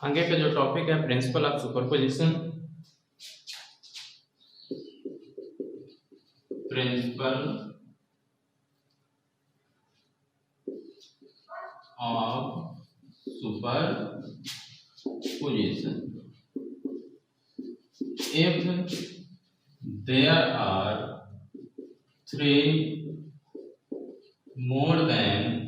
आगे का जो टॉपिक है principle of superposition. Principle of superposition. If there are three more than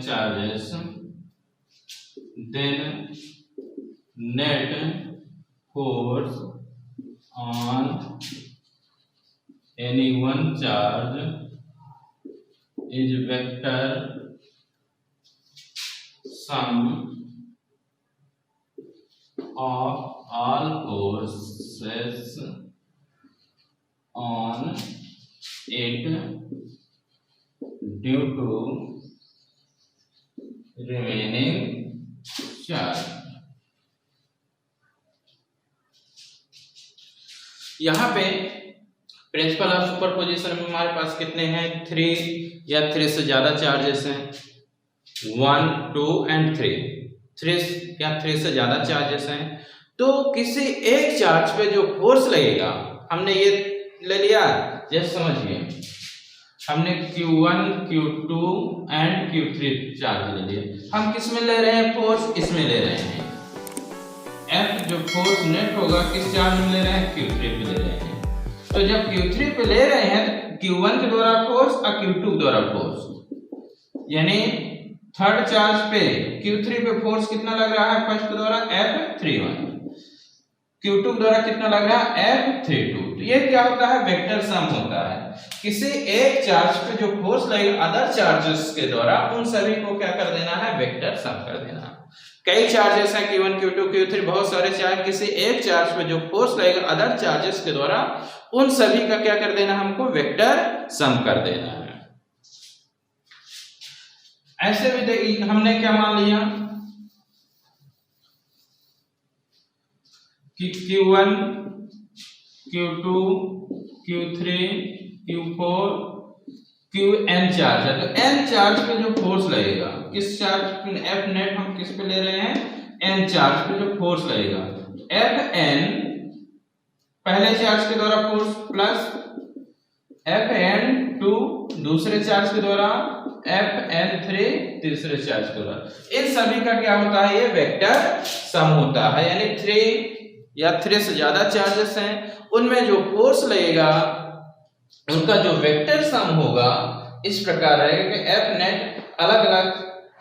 charges, then net force on any one charge is vector sum of all forces on it due to remaining charge। यहाँ पे principle of superposition में हमारे पास कितने हैं? 3 या 3 से ज्यादा charges हैं। 1, 2 एंड 3 या 3 से ज्यादा चार्जेस हैं। तो किसी एक चार्ज पे जो फोर्स लगेगा, हमने ये ले लिया, जैसे समझिए हमने Q1, Q2 and Q3 charge ले लिए। हम किस में ले रहे हैं फोर्स? इसमें ले रहे हैं। F जो फोर्स नेट होगा किस चार्ज में ले रहे हैं? Q3 पे ले रहे हैं। तो जब Q3 पे ले रहे हैं तो Q1 के द्वारा फोर्स और Q2 के द्वारा फोर्स, यानी थर्ड चार्ज पे Q3 पे फोर्स कितना लग रहा है? फर्स्ट के द्वारा F31, Q2 के द्वारा कितना लग रहा है? F32। तो ये क्या होता है? वेक्टर सम होता है। किसी एक चार्ज पे जो फोर्स लगेगा अदर चार्जेस के द्वारा, उन सभी को क्या कर देना है? वेक्टर सम कर देना। कई चार्जेस हैं, Q1, Q2, Q3, बहुत सारे चार्ज। किसी एक चार्ज पे जो फोर्स लगेगा अदर चार्जेस के द्वारा, उन सभी का क्या कर देना? हमको वेक्टर सम कर देना है। ऐसे भी देखिए, हमने क्या मान लिया कि Q1, Q2, Q3, Q4, Qn charge है। तो n चार्ज पे जो फोर्स लगेगा, किस चार्ज पे? F नेट हम किस पे ले रहे हैं? n चार्ज पे जो फोर्स लगेगा, Fn पहले चार्ज के द्वारा फोर्स प्लस Fn2 दूसरे चार्ज के द्वारा, Fn3 तीसरे चार्ज के द्वारा। इन सभी का क्या होता है? ये वेक्टर सम होता है। यानी 3 या 3 से ज्यादा चार्जेस हैं, उनमें जो फोर्स लगेगा उनका जो वेक्टर सम होगा इस प्रकार रहेगा कि F नेट अलग अलग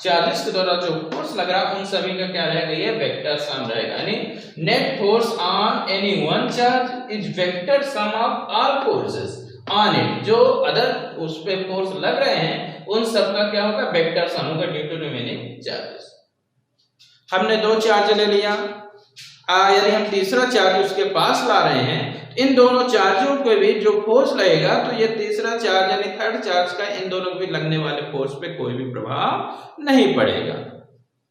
चार्जेस के द्वारा जो फोर्स लग रहा है उन सभी का क्या रहेगा? ये वेक्टर सम रहेगा। यानी net force on any one charge is vector sum of all forces on it. जो अदर उस पे फोर्स लग रहे हैं उन सब का क्या होगा? वेक्टर सम होगा ड्यू टू रिमेनिंग चार्जेस। हमने 2 चार्ज ले लिया, यदि हम तीसरा चार्ज उसके पास ला रहे हैं, इन दोनों चार्जों के भी जो फोर्स लगेगा, तो ये तीसरा चार्ज यानी थर्ड चार्ज का इन दोनों पे लगने वाले फोर्स पे कोई भी प्रभाव नहीं पड़ेगा।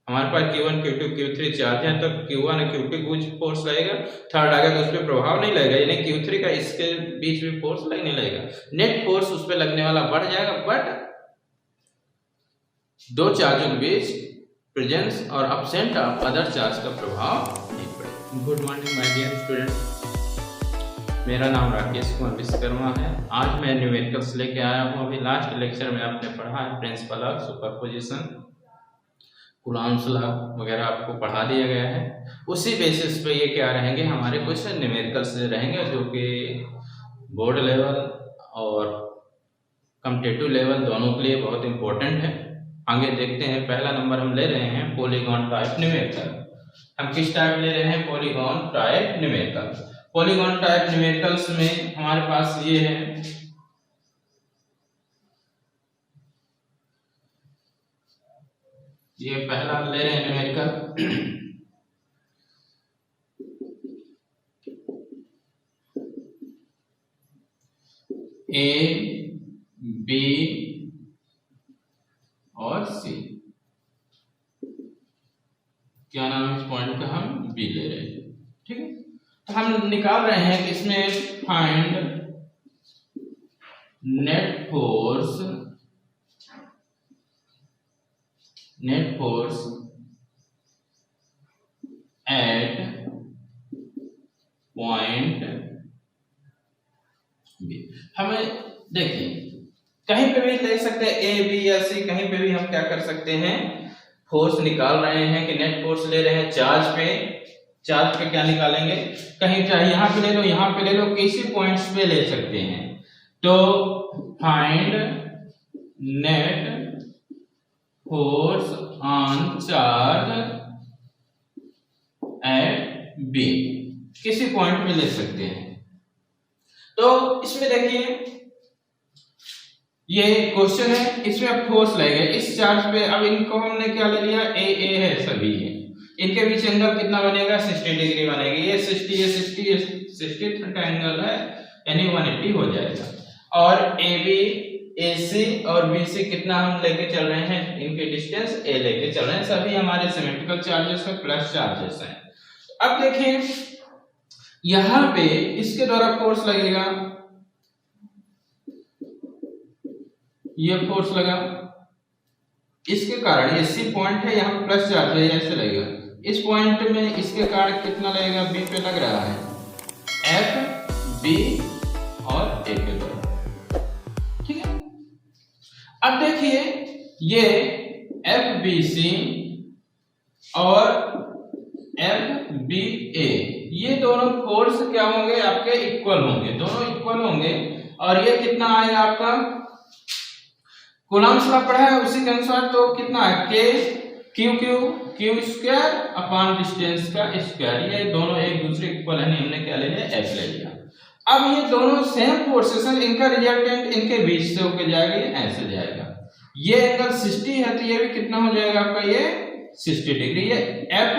हमारे पास Q1, Q2, Q3 चार्ज है, तो Q1 और Q2 कुछ फोर्स लगेगा, थर्ड आएगा तो उस पर प्रभाव नहीं लगेगा, यानी Q3 का इसके बीच में फोर्स लगने लगेगा। नेट फोर्स उस पर लगने वाला बढ़ जाएगा, बट 2 चार्जों के बीच प्रेजेंस और एब्सेंट ऑफ अदर चार्ज का प्रभाव नहीं पड़ेगा। Good morning my dear student, मेरा नाम राकेश कुमार विश्वकर्मा है। आज मैं न्यूमेरिकल्स लेके आया हूँ। अभी लास्ट लेक्चर में आपने पढ़ा है principle of superposition, Coulomb's law वगैरह आपको पढ़ा दिया गया है। उसी बेसिस पे ये क्या रहेंगे? हमारे कुछ न्यूमेरिकल्स रहेंगे जो कि बोर्ड लेवल और कॉम्पिटिटिव लेवल दोनों के लिए बहुत इंपॉर्टेंट है। आगे देखते हैं। पहला नंबर हम ले रहे हैं पॉलीगॉन टाइप न्यूमेरिकल। हम किस टाइप ले रहे हैं? Polygon type numerical. Polygon type numericals में हमारे पास ये है, ये पहला ले रहे हैं न्यूमेरिकल A, B और C। क्या नाम है इस पॉइंट का? हम B ले रहे हैं, ठीक है। तो हम निकाल रहे हैं कि इसमें find net force at point B. हमें देखिए कहीं पे भी ले सकते हैं ए बी या सी, कहीं पे भी हम क्या कर सकते हैं फोर्स निकाल रहे हैं कि नेट फोर्स ले रहे हैं चार्ज पे क्या निकालेंगे, कहीं चाहे यहाँ पे ले लो यहाँ पे ले लो, किसी पॉइंट्स पे ले सकते हैं। तो find net force on charge at B, किसी पॉइंट पे ले सकते हैं। तो इसमें देखिए ये क्वेश्चन है, इसमें अब फोर्स लगेगा इस चार्ज पे। अब इनको हमने क्या ले लिया, ए है सभी है, इनके बीच एंगल कितना बनेगा 60 डिग्री बनेगी। ये 60 ये 60 ये 60 थीटा एंगल है यानी 180 हो जाएगा। और ए बी ए सी और बी सी कितना हम लेके चल रहे हैं, इनके डिस्टेंस ए लेके चल रहे हैं, सभी हमारे सिमेट्रिकल चार्जेस है, प्लस चार्जेस हैं। अब देखिए यहां पे इसके द्वारा फोर्स लगेगा, ये फोर्स लगा इसके कारण, ये सी पॉइंट है यहाँ प्लस चार्ज है ऐसे लगेगा, इस पॉइंट में इसके कारण कितना लगेगा बी पे लग रहा है एफ बी और ए के द्वारा, ठीक है। अब देखिए ये एफ बी सी और एफ बी ए ये दोनों फोर्स क्या होंगे आपके इक्वल होंगे, दोनों इक्वल होंगे। और ये कितना आएगा आपका कूलम्ब्स लॉ पढ़ा है उसी के अनुसार, तो कितना है क्यू स्क्वायर अपॉन डिस्टेंस का स्क्वायर, ये दोनों एक दूसरे इक्वल है, हमने क्या ले लिया एफ ले लिया। अब ये दोनों सेम फोर्सेस हैं, इनका रिजल्टेंट इनके बीच से होकर जाएगा, ये ऐसे जाएगा। ये एंगल 60 है तो ये भी कितना हो जाएगा आपका ये 60 डिग्री। ये एफ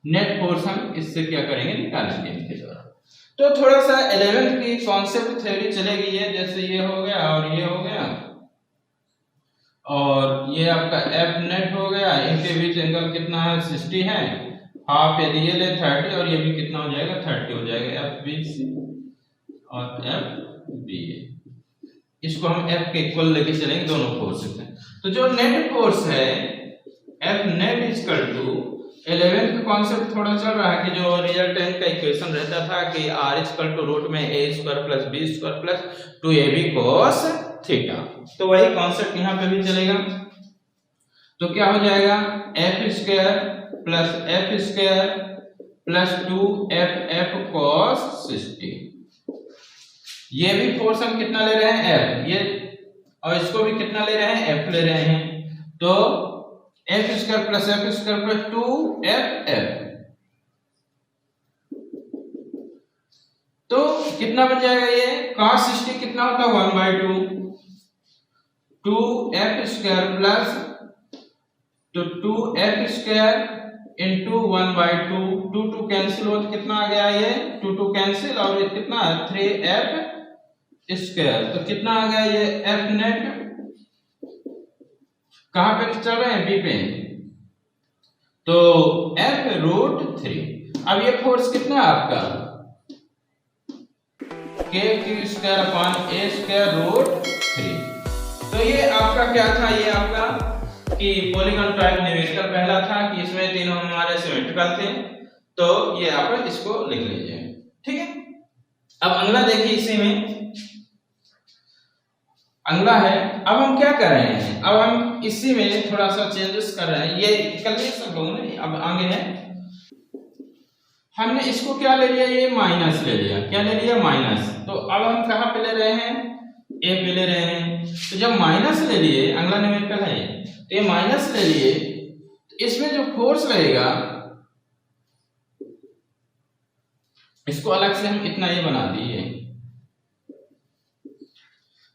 नेट फोर्स हम इससे क्या करेंगे निकालेंगे इनके द्वारा। तो थोड़ा सा 11th की कॉन्सेप्ट थ्योरी चलेगी है, जैसे ये हो गया और ये हो गया और ये आपका एफ नेट हो गया, इनके बीच एंगल कितना है 60 है, हाफ यदि ये ले 30 और ये भी कितना हो जाएगा 30 हो जाएगा, एफ बी सी और एफ बी ए, इसको हम एफ के इक्वल लेके चलेंगे दोनों फोर्सेस हैं। तो जो नेट फोर्स है F net equal to 11th का कॉन्सेप्ट थोड़ा चल रहा है कि जो रिजल्टेंट का इक्वेशन रहता था कि r इक्वल टू रूट में a square plus b square plus 2ab cos theta, तो वही कॉन्सेप्ट यहाँ पे भी चलेगा। तो क्या हो जाएगा F square plus 2f cos 60, ये भी फोर्स हम कितना ले रहे हैं f, ये और इसको भी कितना ले रहे हैं f ले रहे हैं, तो एफ स्क्वायर प्लस 2f, तो कितना बन जाएगा ये cos 60 कितना होता है 1/2, 2f स्क्वायर प्लस तो 2f स्क्वायर इंटू 1/2, 2 कैंसिल हो तो कितना आ गया ये 2 कैंसिल और ये कितना है 3f स्क्वायर, तो कितना आ गया ये f नेट कहां पे चल रहे हैं बी पे, तो f√3। अब ये फोर्स कितना है आपका k² अपॉन a²√3, तो ये आपका क्या था, ये आपका कि पॉलीगॉन टाइप न्यूमेरिकल पहला था कि इसमें तीनों हमारे सिमेट्रिकल थे, तो ये आप इसको लिख लीजिए, ठीक है। अब अगला देखिए, इसी में अगला है, अब हम क्या कर रहे हैं, अब हम इसी में थोड़ा सा चेंजेस कर रहे हैं, ये कल सब लोगों ने अब आगे है, हमने इसको क्या ले लिया ये माइनस ले लिया, क्या ले लिया माइनस, तो अब हम कहां पे ले रहे हैं ए पे ले रहे हैं, तो जब माइनस ले लिए अगला न्यूमेरिकल है तो ये माइनस ले लिए, तो इसमें जो फोर्स लगेगा इसको अलग से हम इतना ये बना दिए,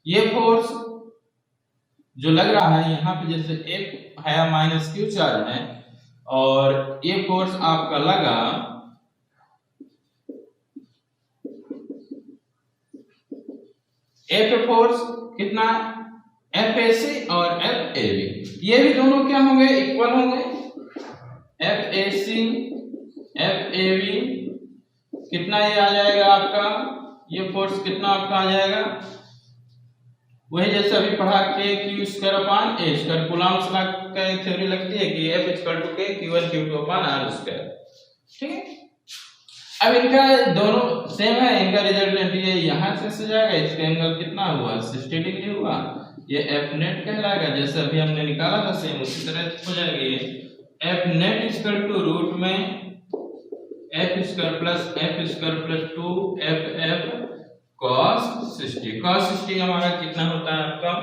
ये फोर्स जो लग रहा है यहाँ पे जैसे एक है माइनस क्यू चार्ज है और ये फोर्स आपका लगा एफ फोर्स कितना एफ ए सी और एफ ए बी, ये भी दोनों क्या होंगे इक्वल होंगे, F A C F A B कितना ये आ जाएगा आपका, ये फोर्स कितना आपका आ जाएगा, वही जैसे अभी पढ़ा के क्यू स्क्वायर अपान ए स्क्वायर, कूलम्ब्स लॉ का थ्योरी लगती है कि F इक्वल टू के Q1 Q2 अपान R स्क्वायर। ठीक है, अब इनका दोनों सेम है, इनका रिजल्टेंट ये यहां से जाएगा, इसका एंगल कितना हुआ 60 डिग्री हुआ, ये F नेट कहलाएगा, जैसे अभी हमने निकाला था सेम उसी तरह हो जाएगा। ये F net equal to root में F square plus 2 F cos 60 हमारा कितना होता है आपका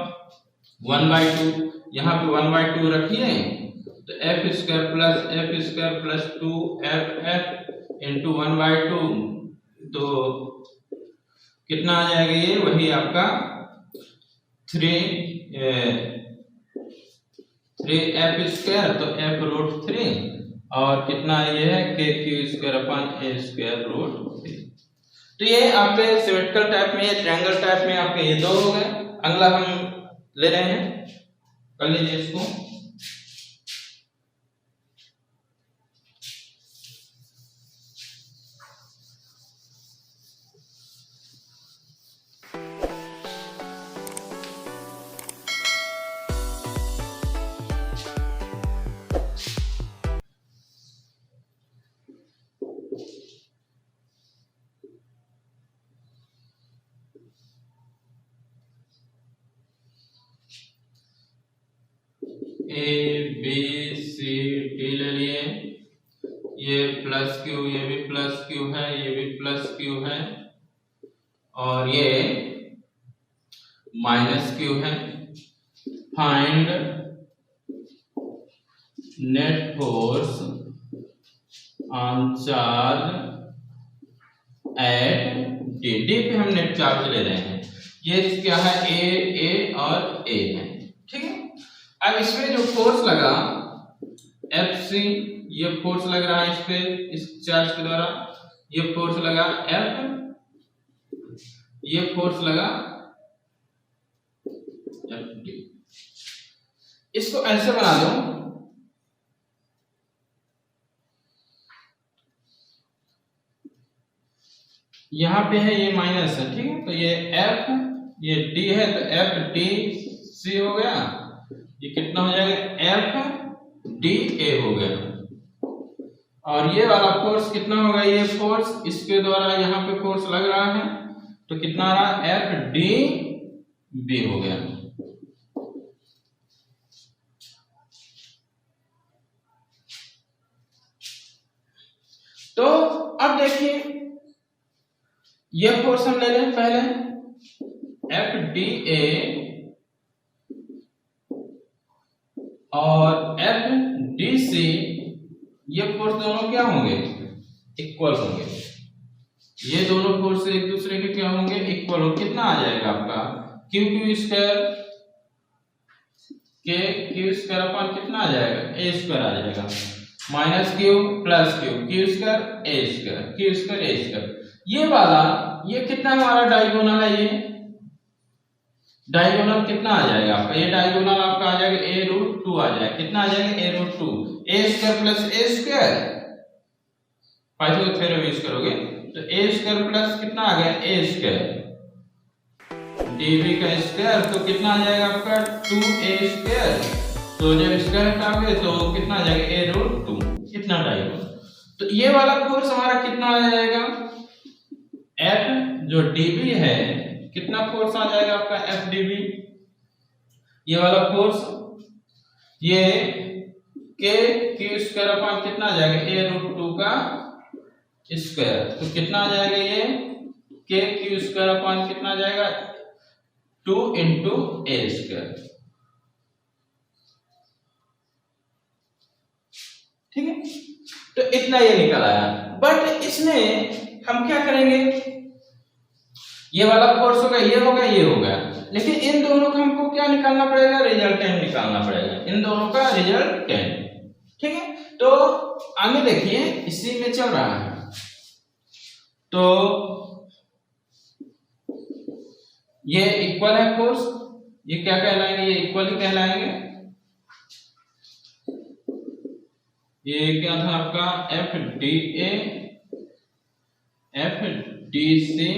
1/2, यहाँ पे 1/2 रखिए तो F square plus 2 F into 1/2, तो कितना आ जाएगा ये, वही आपका 3F स्क्वायर, तो F रूट 3 और कितना ये है के क्यू स्क्वायर अपान ए स्क्वायर रूट 3। तो ये आपके सिमेट्रिकल टाइप में, ये ट्रायंगल टाइप में आपके ये दो हो गए। अगला हम ले रहे हैं, कर लीजिए इसको। ए बी सी डी ले लिए, ये प्लस क्यू, ये भी प्लस क्यू है, ये भी प्लस क्यू है और ये माइनस क्यू है। Find net force on charge eight D, D पे हम नेट चार्ज ले रहे हैं, ये क्या है ए और ए है। ठीक है, अब इसमें जो फोर्स लगा एफ सी, ये फोर्स लग रहा है इस पे, इस चार्ज के द्वारा, ये फोर्स लगा एफ, ये फोर्स लगा एफ डी। इसको ऐसे बना दो, यहां पे है ये माइनस है, ठीक है, तो ये एफ, ये डी है, तो एफ डी सी हो गया, ये कितना हो जाएगा एफ डी ए हो गया, और ये वाला फोर्स कितना होगा, ये फोर्स इसके द्वारा यहाँ पे फोर्स लग रहा है, तो कितना रहा एफ डी बी हो गया। तो अब देखिए ये फोर्स हम ले लें पहले, एफ डी ए और एफ डी सी, ये फोर्स दोनों क्या होंगे, इक्वल होंगे, ये दोनों फोर्स एक दूसरे के क्या होंगे, इक्वल होंगे। कितना आ जाएगा आपका क्यू क्यू स्क्वायर, के क्यू स्क्वायर अपन कितना आ जाएगा ए स्क्वायर आ जाएगा, minus Q plus Q, Q square A square, Q square A square. ये वाला ये कितना हमारा डायगोनल है, ये डायगोनल कितना आ जाएगा आपका, ये डायगोनल आपका आ जाएगा ए रूट 2 आ जाएगा, कितना आ जाएगा ए रूट 2, ए स्क्वायर प्लस ए स्क्वायर, पाइथागोरस थ्योरम यूज करोगे तो ए स्क्वायर प्लस कितना आ गया ए स्क्वायर, डीवी का स्क्वायर, तो कितना आ जाएगा आपका 2a स्क्वायर, तो जब स्क्वायर हटाओगे तो कितना आ जाएगा a रूट 2, कितना डायगोनल। तो ये वाला फोर्स हमारा कितना आ जाएगा, F जो dB है, कितना फोर्स आ जाएगा आपका F dB, ये वाला फोर्स, ये k q स्क्वायर अपॉन कितना आ जाएगा a रूट 2 का स्क्वायर, तो कितना आ जाएगा ये k q स्क्वायर अपॉन कितना आ जाएगा 2 इंटू a स्क्वायर। ठीक है, तो इतना ये निकल आया, बट इसमें हम क्या करेंगे, ये वाला फोर्स होगा, ये होगा, ये होगा, लेकिन इन दोनों का हमको क्या निकालना पड़ेगा, रिजल्टेंट निकालना पड़ेगा, इन दोनों का रिजल्टेंट। ठीक है, तो आगे देखिए इसी में चल रहा है, तो ये इक्वल है फोर्स, ये क्या कहलाएंगे, ये इक्वल ही कहलाएंगे। ये क्या था आपका F D A F D C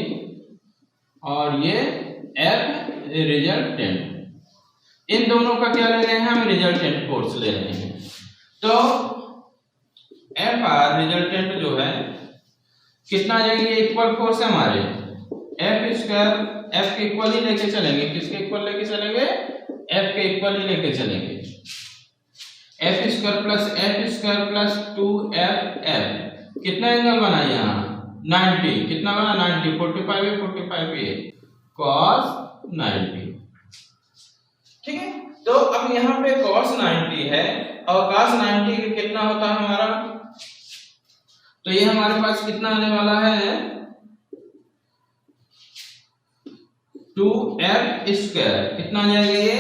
और ये एफ रिजल्टेंट। इन दोनों का क्या ले रहे हैं हम? रिजल्टेंट फोर्स ले रहे हैं। तो एफ आर रिजल्टेंट जो है कितना आ जाएंगे? इक्वल फोर्स है हमारे एफ स्क्वायर, एफ के इक्वल ही लेके चलेंगे। किसके इक्वल लेके चलेंगे? एफ के इक्वल ही लेके चलेंगे। एफ स्क्वायर प्लस 2एफ एफ कितना एंगल बना यहाँ? 90। कितना बना? 90। 45 है, 45 है cos 90। ठीक है, तो अब यहाँ पे cos 90 है और cos 90 का कितना होता है हमारा? तो ये हमारे पास कितना आने वाला है? 2f square. कितना आ जाएगा ये?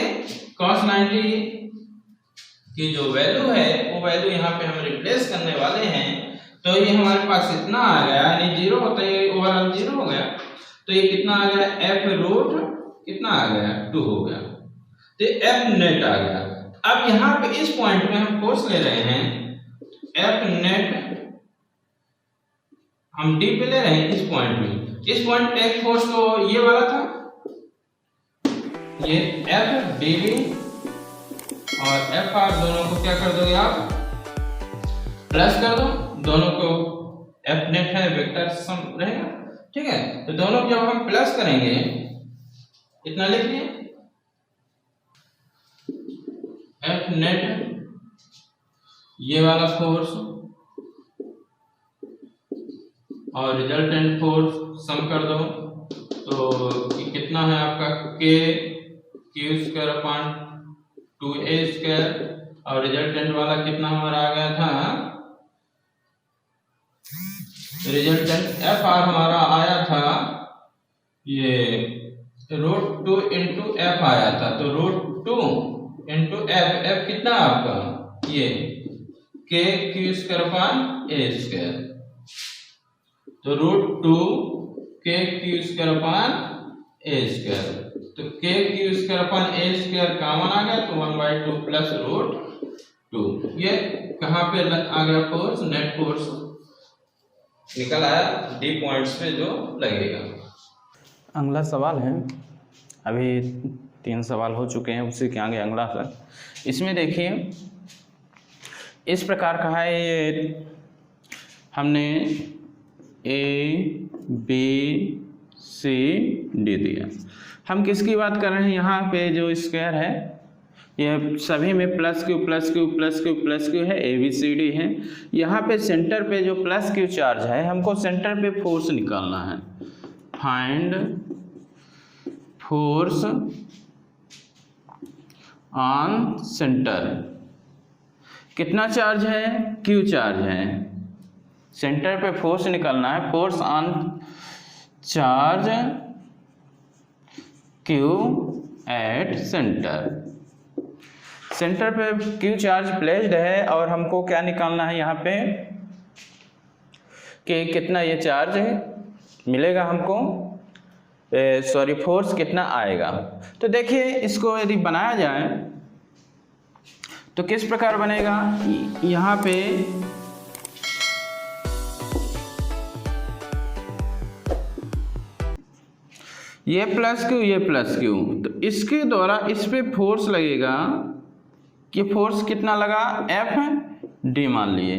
cos 90 की जो वैल्यू है वो वैल्यू यहाँ पे हम रिप्लेस करने वाले हैं। तो ये हमारे पास इतना आ गया, यानी 0 होता है, ओवरऑल 0 हो गया। तो ये कितना आ गया? f रूट कितना आ गया? 2 हो गया। तो एफ नेट आ गया। अब यहाँ पे इस पॉइंट में हम फोर्स ले रहे हैं, एफ नेट हम डी पे ले रहे हैं। इस पॉइंट में, इस पॉइंट पे एक फोर्स तो ये वाला था, ये एफ डी वी और एफ आर दोनों को क्या कर दोगे आप? प्लस कर दो। दोनों को एफ नेट है, वेक्टर सम रहेगा। ठीक है, तो दोनों को जब हम प्लस करेंगे, इतना लिख लिया, एफ नेट ये वाला फोर्स और रिजल्टेंट फोर्स सम कर दो। तो ये कितना है आपका? के Q square upon 2a square और रिजल्टेंट वाला कितना हमारा आ गया था? रिजल्टेंट एफ आर हमारा आया था ये √2 इंटू एफ आया था। तो √2 इंटू एफ कितना आपका? ये के क्यू स्क्वायर अपॉन ए स्क्वायर। तो √2 के क्यू स्क्वायर अपॉन ए स्क्वायर। तो के क्यू स्क्वायर अपॉन ए स्क्वायर कॉमन आ गया, तो 1/2 प्लस √2। ये कहाँ पे आ गया फोर्स? नेट फोर्स निकल आया डी पॉइंट्स पे जो लगेगा। अगला सवाल है, अभी 3 सवाल हो चुके हैं, उसी के आगे अगला है। इसमें देखिए इस प्रकार का है, ये हमने ए बी सी डी दिया। हम किसकी बात कर रहे हैं? यहाँ पे जो स्क्वायर है ये सभी में plus Q plus Q plus Q plus Q है, ए बी सी डी है। यहाँ पे सेंटर पे जो प्लस क्यू चार्ज है, हमको सेंटर पे फोर्स निकालना है। Find force on centre. कितना चार्ज है? क्यू चार्ज है। सेंटर पे फोर्स निकालना है, force on charge Q at centre. Centre पे क्यू चार्ज प्लेस्ड है और हमको क्या निकालना है यहाँ पे कि कितना ये चार्ज मिलेगा हमको, सॉरी फोर्स कितना आएगा। तो देखिए इसको यदि बनाया जाए तो किस प्रकार बनेगा? यहाँ पे ये प्लस क्यू ये प्लस क्यू, तो इसके द्वारा इस पे फोर्स लगेगा कि फोर्स कितना लगा? एफ डी मान लिए।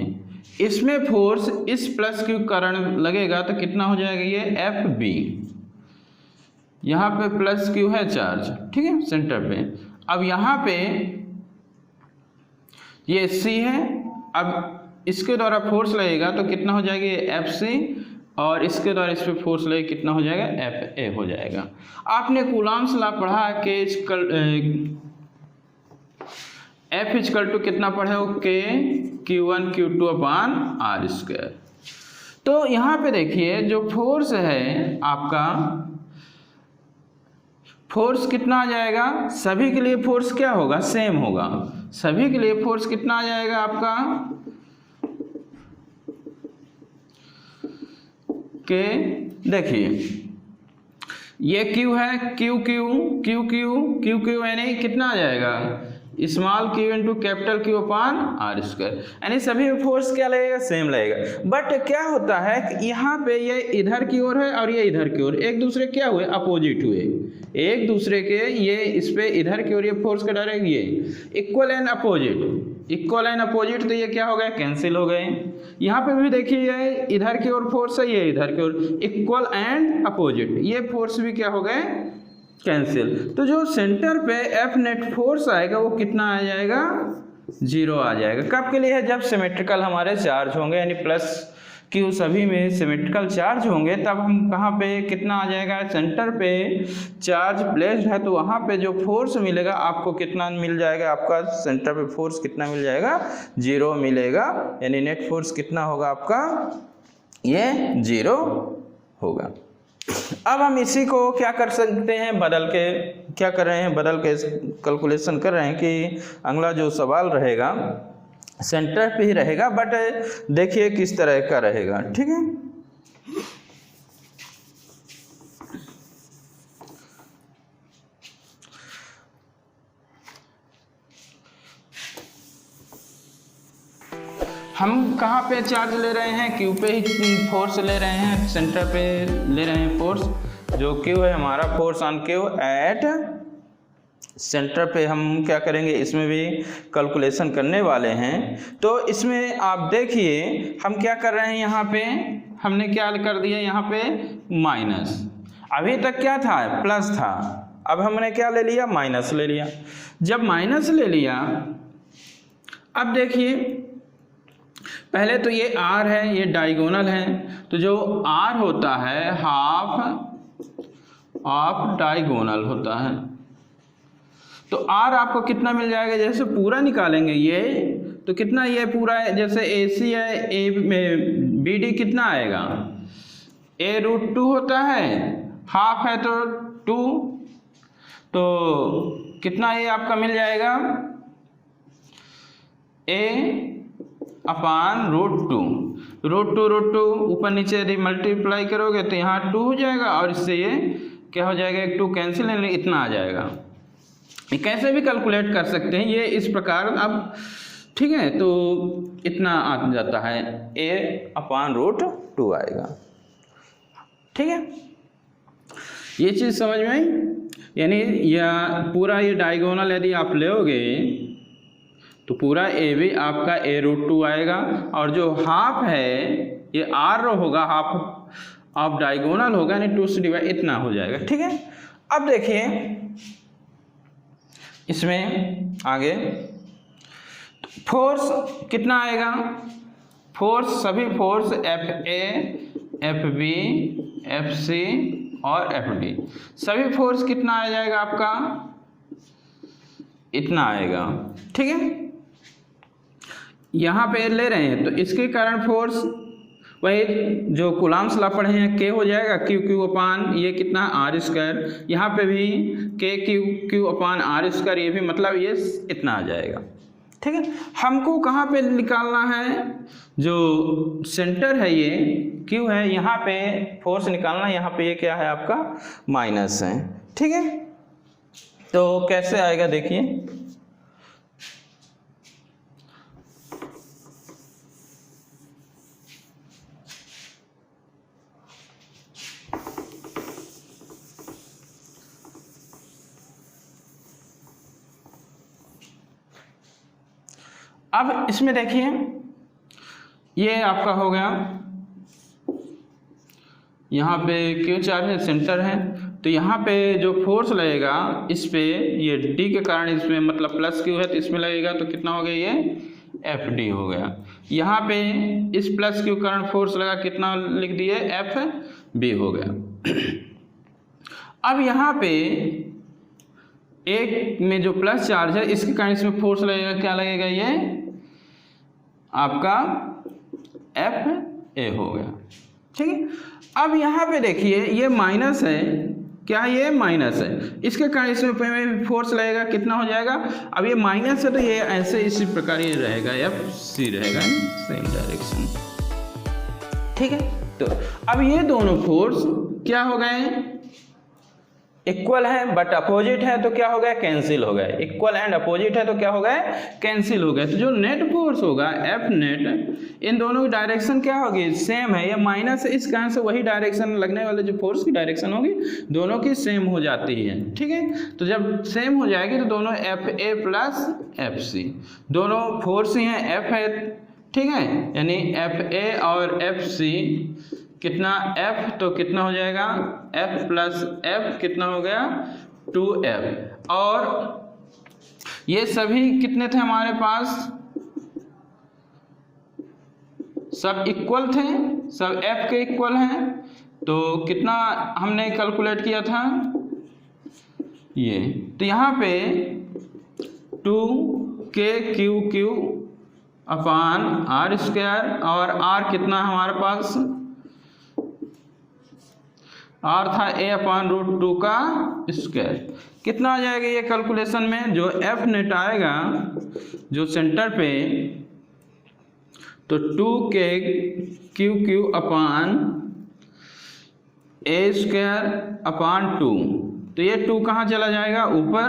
इसमें फोर्स इस प्लस क्यू कारण लगेगा तो कितना हो जाएगा? ये एफ बी। यहाँ पे प्लस क्यू है चार्ज, ठीक है, सेंटर पे। अब यहाँ पे ये सी है, अब इसके द्वारा फोर्स लगेगा तो कितना हो जाएगा? ये एफ सी, और इसके द्वारा इस पे फोर्स लगे कितना हो जाएगा? एफ ए हो जाएगा। आपने कूलॉम्स लॉ पढ़ा कि एफ इक्वल टू कितना पढ़े हो? के Q1 Q2 upon are square. तो यहाँ पे देखिए जो फोर्स है आपका, फोर्स कितना आ जाएगा? सभी के लिए फोर्स क्या होगा? सेम होगा। सभी के लिए फोर्स कितना आ जाएगा आपका? के देखिए ये Q है, Q Q Q Q Q Q यानी कितना आ जाएगा? Small Q into capital Q upon R square, यानी सभी फोर्स क्या लगेगा, सेम लगेगा। बट क्या होता है कि यहाँ पे ये इधर की ओर है और ये इधर की ओर, एक दूसरे क्या हुए, अपोजिट हुए, एक दूसरे के, ये इस पे इधर की ओर ये फोर्स का डायरेक्ट ये equal and opposite, equal and opposite, तो ये क्या हो गया, कैंसिल हो गए। यहाँ पे भी देखिए ये इधर की ओर फोर्स है, ये इधर की ओर, इक्वल एंड अपोजिट, ये फोर्स भी क्या हो गए, कैंसिल। तो जो सेंटर पे एफ नेट फोर्स आएगा वो कितना आ जाएगा, 0 आ जाएगा। कब के लिए है, जब सिमेट्रिकल हमारे चार्ज होंगे, यानी प्लस क्यू सभी में सिमेट्रिकल चार्ज होंगे, तब हम कहाँ पे कितना आ जाएगा, सेंटर पे चार्ज प्लेस्ड है तो वहाँ पे जो फोर्स मिलेगा आपको कितना मिल जाएगा, आपका सेंटर पे फोर्स कितना मिल जाएगा, 0 मिलेगा, यानी नेट फोर्स कितना होगा आपका, ये 0 होगा। अब हम इसी को क्या कर सकते हैं, बदल के क्या कर रहे हैं, बदल के कैलकुलेशन कर रहे हैं कि अगला जो सवाल रहेगा सेंटर पे ही रहेगा, बट देखिए किस तरह का रहेगा, ठीक है। हम कहाँ पे चार्ज ले रहे हैं, क्यू पे ही फोर्स ले रहे हैं, सेंटर पे ले रहे हैं फोर्स, जो क्यू है हमारा force on Q at centre पे। हम क्या करेंगे, इसमें भी कैलकुलेशन करने वाले हैं। तो इसमें आप देखिए हम क्या कर रहे हैं, यहाँ पे हमने क्या कर दिया, यहाँ पे माइनस, अभी तक क्या था, प्लस था, अब हमने क्या ले लिया, माइनस ले लिया। जब माइनस ले लिया, अब देखिए पहले तो ये R है, ये डायगोनल है, तो जो R होता है हाफ डायगोनल होता है, तो R आपको कितना मिल जाएगा, जैसे पूरा निकालेंगे ये तो कितना, ये पूरा है, जैसे AC है, ए में BD कितना आएगा, A√2 होता है, हाफ है तो 2, तो कितना ये आपका मिल जाएगा, A/√2 ऊपर नीचे यदि मल्टीप्लाई करोगे तो यहाँ 2 हो जाएगा, और इससे ये क्या हो जाएगा, एक 2 कैंसिल, इतना आ जाएगा। ये कैसे भी कैलकुलेट कर सकते हैं, ये इस प्रकार अब, ठीक है, तो इतना आ जाता है, A/√2 आएगा, ठीक है। ये चीज़ समझ में आई, यानी या पूरा ये डायगोनल यदि आप लोगे तो पूरा ए भी आपका A√2 आएगा, और जो हाफ है ये R होगा, हाफ ऑफ डायगोनल होगा, यानी 2 से डिवाइड, इतना हो जाएगा, ठीक है। अब देखिए इसमें आगे फोर्स कितना आएगा, फोर्स सभी फोर्स FA, FB, FC और FD, सभी फोर्स कितना आ जाएगा आपका, इतना आएगा, ठीक है। यहाँ पे ले रहे हैं तो इसके कारण फोर्स वही जो कूलम्ब्स लॉ पढ़े हैं, K हो जाएगा Q अपान ये कितना R², यहाँ पे भी Q अपान R², ये भी मतलब ये इतना आ जाएगा, ठीक है। हमको कहाँ पे निकालना है, जो सेंटर है ये Q है, यहाँ पे फोर्स निकालना, यहाँ पे ये क्या है आपका माइनस है, ठीक है। तो कैसे आएगा देखिए, अब इसमें देखिए ये आपका हो गया, यहाँ पे क्यू चार्ज है, सेंटर है, तो यहाँ पे जो फोर्स लगेगा इस पे, ये D के कारण इसमें मतलब प्लस क्यू है तो इसमें लगेगा, तो कितना हो गया, ये FD हो गया। यहाँ पे इस प्लस क्यू कारण फोर्स लगा, कितना लिख दिए, FB हो गया। अब यहाँ पे एक में जो प्लस चार्ज है इसके कारण इसमें फोर्स लगेगा, क्या लगेगा, ये आपका FA हो गया, ठीक है। अब यहाँ पे देखिए ये माइनस है, क्या ये माइनस है, इसके कारण इसमें फोर्स लगेगा, कितना हो जाएगा, अब ये माइनस है तो ये ऐसे इसी प्रकार ये रहेगा, FC रहेगा, सेम डायरेक्शन, ठीक है। तो अब ये दोनों फोर्स क्या हो गए, इक्वल है बट अपोजिट है तो क्या हो गया, कैंसिल हो गए। इक्वल एंड अपोजिट है तो क्या हो गए, कैंसिल हो गए। तो जो नेट फोर्स होगा एफ नेट, इन दोनों की डायरेक्शन क्या होगी, सेम है। ये माइनस है, इस कारण से वही डायरेक्शन लगने वाले जो फोर्स की डायरेक्शन होगी दोनों की सेम हो जाती है, ठीक है। तो जब सेम हो जाएगी तो दोनों F A plus F C, दोनों फोर्स ही हैं, एफ है, ठीक है, यानी एफ ए और एफ सी कितना, एफ तो कितना हो जाएगा, एफ प्लस एफ कितना हो गया, 2f। और ये सभी कितने थे हमारे पास, सब इक्वल थे, सब f के इक्वल हैं। तो कितना हमने कैलकुलेट किया था ये, तो यहाँ पे 2k अपान आर स्क्वायर, और r कितना हमारे पास, r था a/√2 का स्क्वायर। कितना आ जाएगा ये कैलकुलेशन में, जो एफ नेट आएगा जो सेंटर पे, तो 2k upon a square upon 2, तो ये 2 कहाँ चला जाएगा, ऊपर,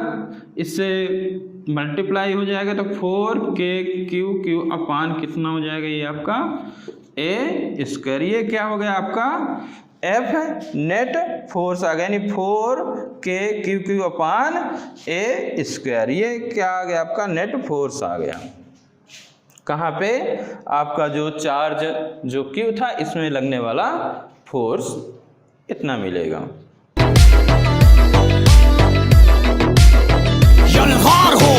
इससे मल्टीप्लाई हो जाएगा तो 4k अपान कितना हो जाएगा, ये आपका a स्क्वायर। ये क्या हो गया आपका एफ नेट फोर्स आ गया, यानी 4k अपान ए स्क्वायर। ये क्या आ गया आपका, नेट फोर्स आ गया। कहाँ पे, आपका जो चार्ज जो Q था इसमें लगने वाला फोर्स इतना मिलेगा। यलगार हो